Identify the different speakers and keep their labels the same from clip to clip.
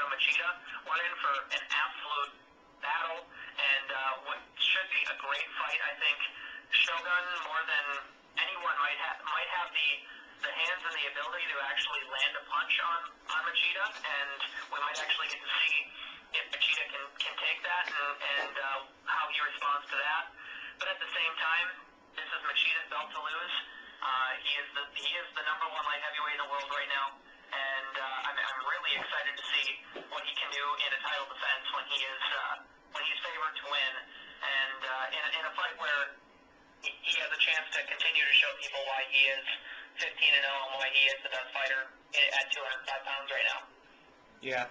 Speaker 1: Shoto Machida. We're in for an absolute battle, and what should be a great fight. I think Shogun, more than anyone, might have the hands and the ability to actually land a punch on Machida, and we might actually get to see if Machida can take that and how he responds to that. But at the same time, this is Machida's belt to lose. He is the number one light heavyweight in the world right now, and I'm really excited to see what he can do in a title defense when he's favored to win, and in a fight where he has a chance to continue to show people why he is 15-0 and why he is the best fighter at 205 pounds right now.
Speaker 2: Yeah,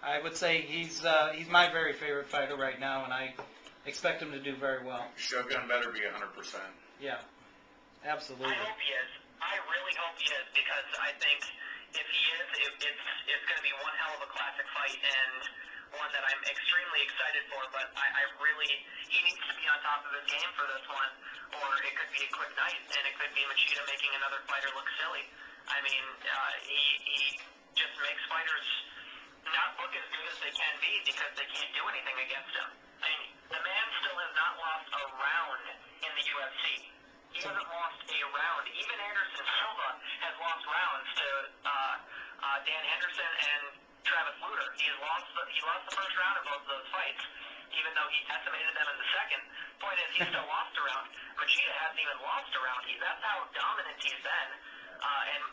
Speaker 2: I would say he's my very favorite fighter right now, and I expect him to do very well.
Speaker 3: Shogun better be 100%.
Speaker 2: Yeah, absolutely.
Speaker 1: I hope he is. I really hope he is, because I think if he is, it's going to be one hell of a classic fight, and one that I'm extremely excited for. But he needs to be on top of his game for this one, or it could be a quick night, and it could be Machida making another fighter look silly. I mean, he just makes fighters not look as good as they can be because they can't do anything against him. I mean, the man still has not lost a round in the UFC. He hasn't lost a round. Even Anderson Silva has lost rounds to Dan Henderson and Travis Lutter. He lost the first round in both of those fights, even though he decimated them in the second. Point is, he still lost a round. Machida hasn't even lost a round. That's how dominant he's been.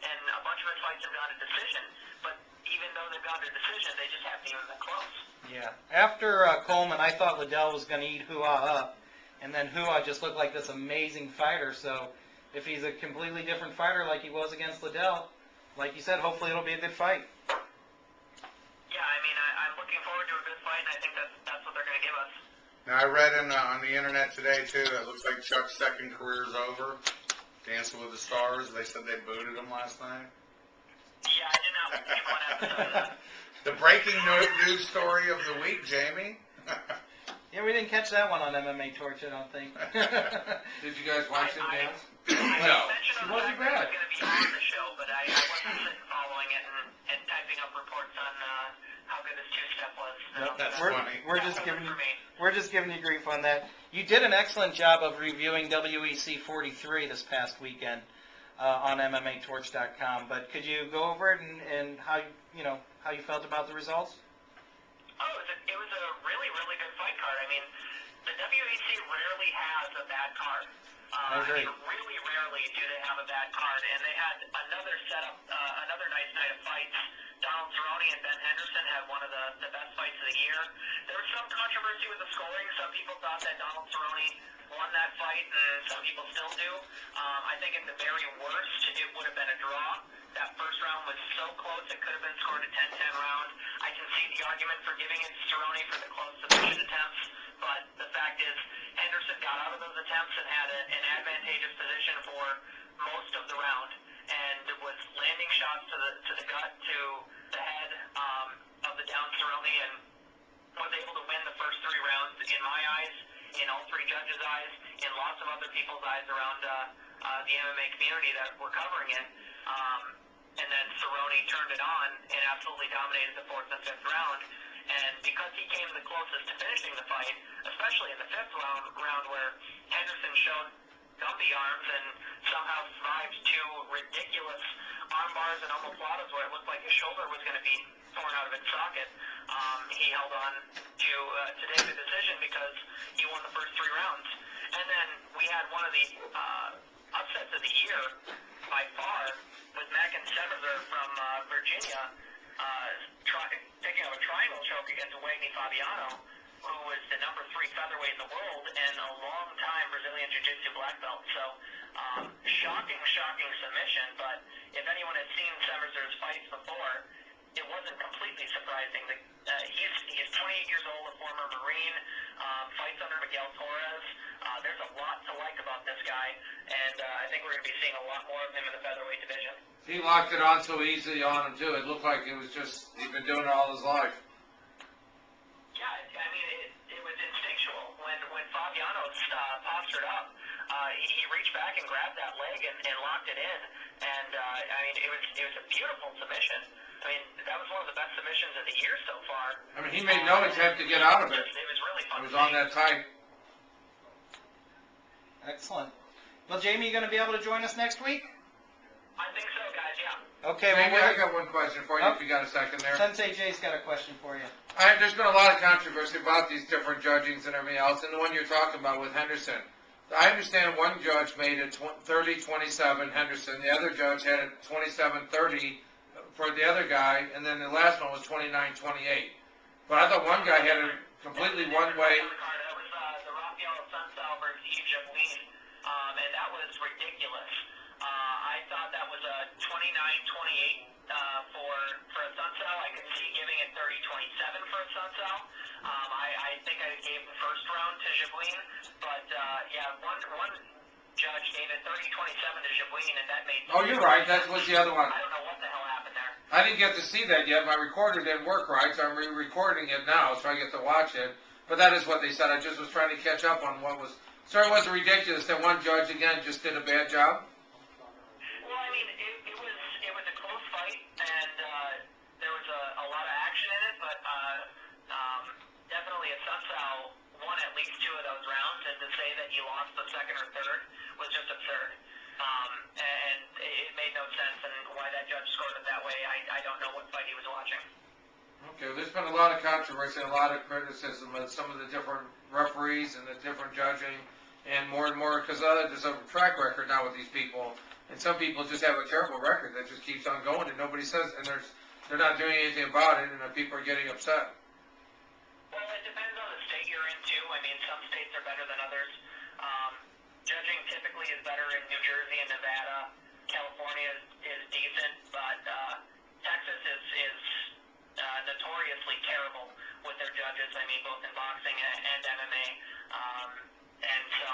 Speaker 1: And a bunch of his fights have gone to decision. But even though they've gone to decision, they just haven't even been close.
Speaker 2: Yeah. After Coleman, I thought Liddell was going to eat Hua up. And then Hua just looked like this amazing fighter. So if he's a completely different fighter like he was against Liddell, like you said, hopefully it'll be a good fight.
Speaker 1: Yeah, I mean, I'm looking forward to a good fight, and I think that's what they're going to give us.
Speaker 3: Now, I read on the internet today, too, that it looks like Chuck's second career is over. Dancing with the Stars, they said they booted him last night.
Speaker 1: Yeah, I did not see one episode of that.
Speaker 3: The breaking news story of the week, Jamie.
Speaker 2: Yeah, we didn't catch that one on MMA Torch, I don't think.
Speaker 4: Did you guys watch him dance?
Speaker 3: No.
Speaker 4: He wasn't bad.
Speaker 1: I was going to be on the show, but I wasn't sitting following it and typing up reports on how good his two-step was.
Speaker 3: Nope, that's funny.
Speaker 2: We're just giving you grief on that. You did an excellent job of reviewing WEC 43 this past weekend on MMATorch.com. But could you go over it and how you felt about the results?
Speaker 1: Oh, it was a really, really good fight card. I mean, the WEC rarely has a bad card.
Speaker 2: I agree.
Speaker 1: Really rarely do they have a bad card, and they had another setup, another nice night of fights. Donald Cerrone and Ben Henderson had one of the best fights of the year. There was some controversy with the scoring. Some people thought that Donald Cerrone won that fight, and some people still do. I think at the very worst, it would have been a draw. That first round was so close, it could have been scored a 10-10 round. I can see the argument for giving it to Cerrone for the close submission attempts, but the fact is, Henderson got out of those attempts and had an advantageous position for most of the round, and was landing shots to the gut, to the head of the down Cerrone, and was able to win the first three rounds in my eyes, in all three judges' eyes, in lots of other people's eyes around the MMA community that were covering it. And then Cerrone turned it on and absolutely dominated the fourth and fifth round. And because he came the closest to finishing the fight, especially in the fifth round where Henderson showed Gumby arms and somehow survived two ridiculous arm bars and omoplatas where it looked like his shoulder was going to be torn out of its socket, he held on to take the decision because he won the first three rounds. And then we had one of the upsets of the year by far with Mackin Severzer from Virginia picking up a triangle choke against Wagner Fabiano, who was the number 3 featherweight in the world and a long-time Brazilian Jiu-Jitsu black belt. So, shocking submission, but if anyone had seen Severzer's fights before, it wasn't completely surprising. He's 28 years old, a former Marine, fights under Miguel Torres. There's a lot to like about this guy, and I think we're going to be seeing a lot more of him in the featherweight division.
Speaker 4: He locked it on so easily on him, too. It looked like it was just, he'd been doing it all his life.
Speaker 1: Yeah, I mean, it was instinctual. When Fabiano postured up, he reached back and grabbed that leg and locked it in. And I mean, it was a beautiful submission. I mean, that was one of the best submissions of the year so far.
Speaker 4: I mean, he made no attempt to get out of it.
Speaker 1: It was really fun.
Speaker 4: It was on that tight.
Speaker 2: Excellent. Well, Jamie, you going to be able to join us next week?
Speaker 1: I think so, guys. Yeah.
Speaker 2: Okay.
Speaker 4: Jamie,
Speaker 2: Well,
Speaker 4: I got one question for you if you got a second there.
Speaker 2: Sensei Jay's got a question for you.
Speaker 4: There's been a lot of controversy about these different judgings and everything else, and the one you're talking about with Henderson. I understand one judge made it 30-27 Henderson, the other judge had it 27-30 for the other guy, and then the last one was 29-28. But I thought one guy had it completely one way.
Speaker 1: That was the Rafael Sunsal versus Yves, and that was ridiculous. I thought that was a 29-28 for a Sunsal. I could see giving it 30-27 for a Sunsal. I think I gave the first round to Jabouin, but yeah, one judge gave it 30-27 to Jabouin, and that made.
Speaker 4: Oh, you're right. That was the other one.
Speaker 1: I don't know what the hell happened there.
Speaker 4: I didn't get to see that yet. My recorder didn't work right, so I'm re-recording it now, so I get to watch it. But that is what they said. I just was trying to catch up on what was. So it wasn't ridiculous that one judge again just did a bad job.
Speaker 1: Well, I mean, it was a close fight, and there was a lot of action in it, but definitely a Sunsal won at least two of those rounds, and to say that you lost the second or third was just absurd. And it made no sense, and why that judge scored it that way, I don't know what fight he was watching.
Speaker 4: Okay, well, there's been a lot of controversy, a lot of criticism of some of the different referees and the different judging, and more, because there's a track record now with these people, and some people just have a terrible record that just keeps on going, and nobody says, and they're not doing anything about it, and people are getting upset.
Speaker 1: Well, it depends on the state you're in, too. I mean, some states are better than others. Judging typically is better in New Jersey and Nevada. California is decent, but Texas is notoriously terrible with their judges. I mean, both in boxing and MMA. And so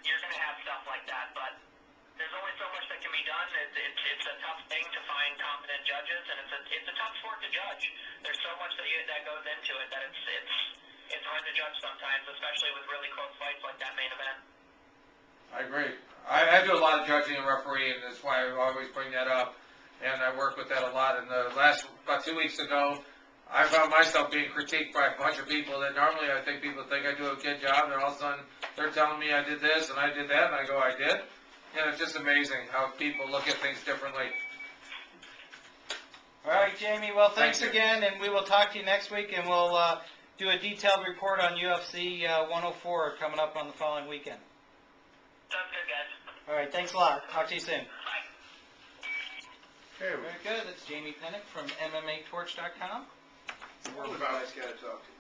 Speaker 1: you're going to have stuff like that, but there's only so much that can be done. It's a tough thing to find competent judges, and it's a tough sport to judge. There's so much that goes into it that it's hard to judge sometimes, especially with really close fights like that main event.
Speaker 4: I agree. I do a lot of judging and refereeing, and that's why I always bring that up, and I work with that a lot. And about 2 weeks ago, I found myself being critiqued by a bunch of people that normally I think people think I do a good job, and all of a sudden they're telling me I did this and I did that, and I go, I did? And it's just amazing how people look at things differently.
Speaker 2: All right, Jamie. Well, thanks
Speaker 4: Thank you.
Speaker 2: again, and we will talk to you next week, and we'll do a detailed report on UFC 104 coming up on the following weekend.
Speaker 1: Sounds good, guys.
Speaker 2: All right, thanks a lot. Talk to you soon.
Speaker 1: Bye.
Speaker 3: Okay,
Speaker 2: Very good. That's Jamie Penicks from MMAtorch.com.
Speaker 3: nice
Speaker 5: guy to talk to.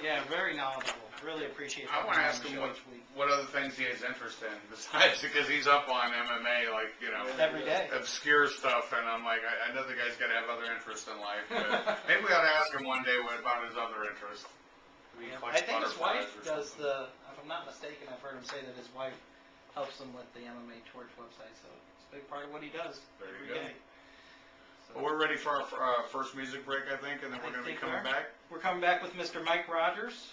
Speaker 2: Yeah, very knowledgeable. Really appreciate
Speaker 3: I
Speaker 2: having
Speaker 3: want to
Speaker 2: him
Speaker 3: ask
Speaker 2: on the
Speaker 3: him
Speaker 2: show
Speaker 3: what,
Speaker 2: each week.
Speaker 3: what other things he has interest in besides, because he's up on MMA, like, you know,
Speaker 2: Every day.
Speaker 3: obscure stuff, and I'm like, I know the guy's got to have other interests in life, but maybe we ought to ask him one day about his other interests. He
Speaker 2: I
Speaker 3: collects
Speaker 2: think his
Speaker 3: butterflies
Speaker 2: wife
Speaker 3: or
Speaker 2: does
Speaker 3: something.
Speaker 2: if I'm not mistaken, I've heard him say that his wife helps him with the MMA Torch website, so it's a big part of what he does
Speaker 3: There you
Speaker 2: every
Speaker 3: go.
Speaker 2: day. So,
Speaker 3: Well, we're ready for our first music break, I think, and then we're going to be
Speaker 2: think
Speaker 3: coming
Speaker 2: we are.
Speaker 3: back.
Speaker 2: we're coming back with Mr. Mike Rogers,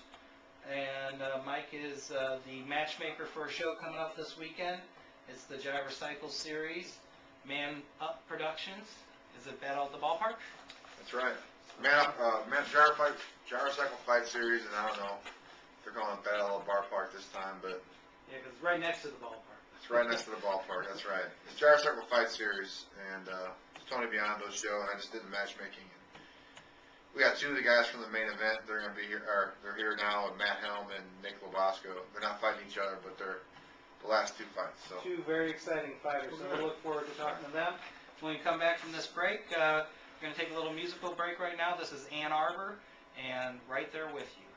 Speaker 2: and Mike is the matchmaker for a show coming up this weekend. It's the Gyrocycle Series, Man Up Productions. Is it Battle at the Ballpark?
Speaker 5: That's right. Gyrocycle Fight Series, and I don't know, they're calling it Battle of Bar Park this time, but
Speaker 2: Yeah, because it's right next to the ballpark.
Speaker 5: it's right next to the ballpark, that's right. It's Gyrocycle Fight Series, and it's Tony Biondo's show, and I just did the matchmaking. We got two of the guys from the main event. They're going to be here, or they're here now with Matt Helm and Nick Lobosco. They're not fighting each other, but they're the last two fights. So
Speaker 2: Two very exciting fighters, so we'll look forward to talking to them. When we come back from this break, we're going to take a little musical break right now. This is Ann Arbor, and Right There With You.